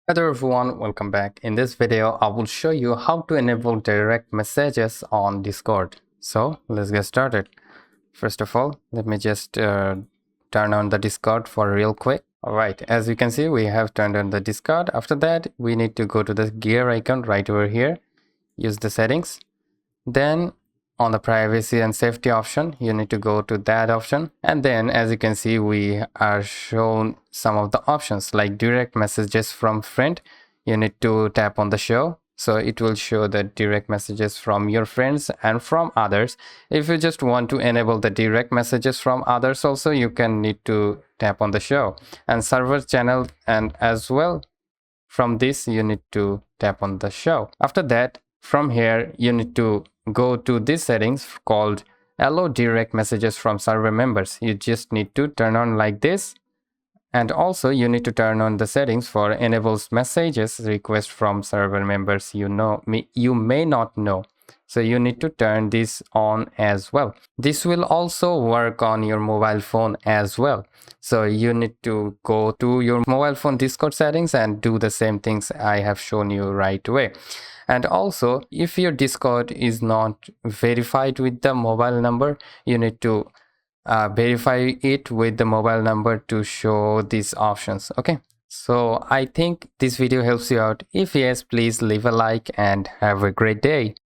Hello everyone, welcome back. In this video, I will show you how to enable direct messages on Discord. So let's get started. First of all, let me just turn on the Discord for real quick. Alright, as you can see, we have turned on the Discord. After that, we need to go to the gear icon right over here. Use the settings. Then on the privacy and safety option, you need to go to that option, and then as you can see, we are shown some of the options like direct messages from friend. You need to tap on the show, so it will show the direct messages from your friends and from others. If you just want to enable the direct messages from others also, you can need to tap on the show and server channel, and as well from this you need to tap on the show. After that, from here you need to go to these settings called allow direct messages from server members. You just need to turn on like this, and also you need to turn on the settings for enables messages request from server members. You may not know, so you need to turn this on as well. This will also work on your mobile phone as well, so you need to go to your mobile phone Discord settings and do the same things I have shown you right away. And also, if your Discord is not verified with the mobile number, you need to verify it with the mobile number to show these options. Okay, so I think this video helps you out. If yes, please leave a like and have a great day.